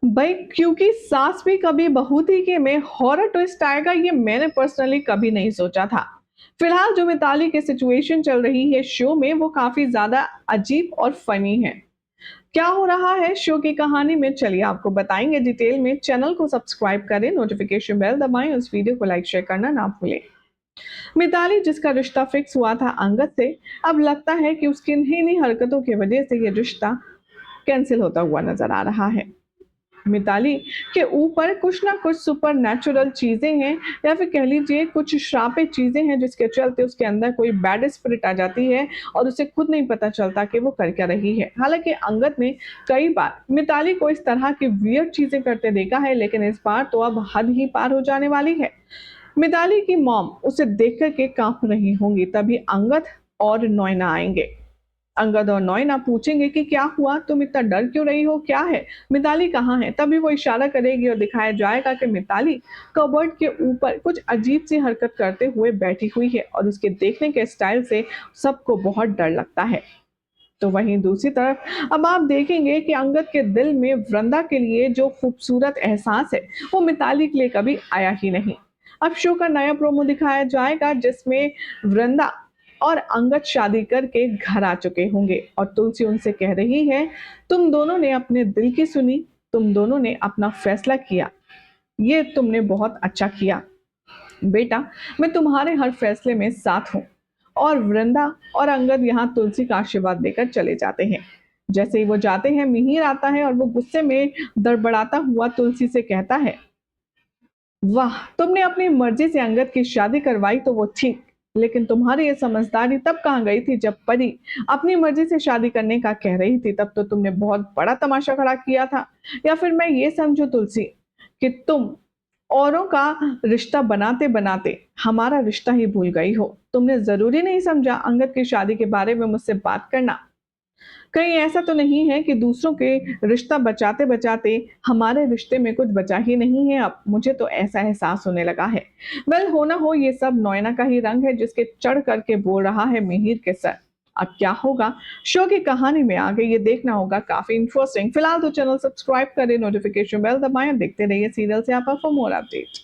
भाई क्योंकि सास भी कभी बहू थी के में हॉरर ट्विस्ट आएगा ये मैंने पर्सनली कभी नहीं सोचा था। फिलहाल जो मिताली की सिचुएशन चल रही है शो में वो काफी ज्यादा अजीब और फनी है। क्या हो रहा है शो की कहानी में चलिए आपको बताएंगे डिटेल में। चैनल को सब्सक्राइब करें, नोटिफिकेशन बेल दबाएं, उस वीडियो को लाइक शेयर करना ना भूलें। मिताली जिसका रिश्ता फिक्स हुआ था अंगद से, अब लगता है कि उसकी इन्हीं हरकतों की वजह से ये रिश्ता कैंसिल होता हुआ नजर आ रहा है। मिताली के ऊपर कुछ ना कुछ सुपर नेचुरल चीजें हैं, या फिर कह लीजिए कुछ श्रापित चीजें हैं जिसके चलते उसके अंदर कोई बैड स्पिरिट आ जाती है और उसे खुद नहीं पता चलता कि वो कर क्या रही है। हालांकि अंगद ने कई बार मिताली को इस तरह की वियर्ड चीजें करते देखा है, लेकिन इस बार तो अब हद ही पार हो जाने वाली है। मिताली की मॉम उसे देख कर के कांप रही होंगी, तभी अंगद और नोएना आएंगे। अंगद और नोएना पूछेंगे कि क्या हुआ, तुम इतना डर क्यों रही हो, क्या है, मिताली कहाँ है। तभी वो इशारा करेगी और दिखाया जाएगा कि मिताली कबर्ड के ऊपर कुछ अजीब सी हरकत करते हुए बैठी हुई है और उसके देखने के स्टाइल से सबको बहुत डर लगता है। तो वहीं दूसरी तरफ अब आप देखेंगे कि अंगद के दिल में वृंदा के लिए जो खूबसूरत एहसास है वो मिताली के लिए कभी आया ही नहीं। अब शो का नया प्रोमो दिखाया जाएगा जिसमें वृंदा और अंगद शादी करके घर आ चुके होंगे और तुलसी उनसे कह रही है, तुम दोनों ने अपने दिल की सुनी, तुम दोनों ने अपना फैसला किया, ये तुमने बहुत अच्छा किया बेटा, मैं तुम्हारे हर फैसले में साथ हूँ। और वृंदा और अंगद यहाँ तुलसी का आशीर्वाद देकर चले जाते हैं। जैसे ही वो जाते हैं मिहिर आता है और वो गुस्से में दड़बड़ाता हुआ तुलसी से कहता है, वाह तुमने अपनी मर्जी से अंगद की शादी करवाई तो वो ठीक, लेकिन तुम्हारी ये समझदारी तब कहाँ गई थी जब परी अपनी मर्जी से शादी करने का कह रही थी, तब तो तुमने बहुत बड़ा तमाशा खड़ा किया था। या फिर मैं ये समझू तुलसी कि तुम औरों का रिश्ता बनाते बनाते हमारा रिश्ता ही भूल गई हो। तुमने जरूरी नहीं समझा अंगद की शादी के बारे में मुझसे बात करना। कहीं ऐसा तो नहीं है कि दूसरों के रिश्ता बचाते बचाते हमारे रिश्ते में कुछ बचा ही नहीं है। अब मुझे तो ऐसा एहसास होने लगा है। वेल होना हो ये सब नोएना का ही रंग है जिसके चढ़ करके बोल रहा है मिहिर के सर। अब क्या होगा शो की कहानी में आगे ये देखना होगा, काफी इंटरेस्टिंग। फिलहाल तो चैनल सब्सक्राइब करें, नोटिफिकेशन बेल दबाएं, देखते रहिए सीरियल से आप फॉर मोर अपडेट।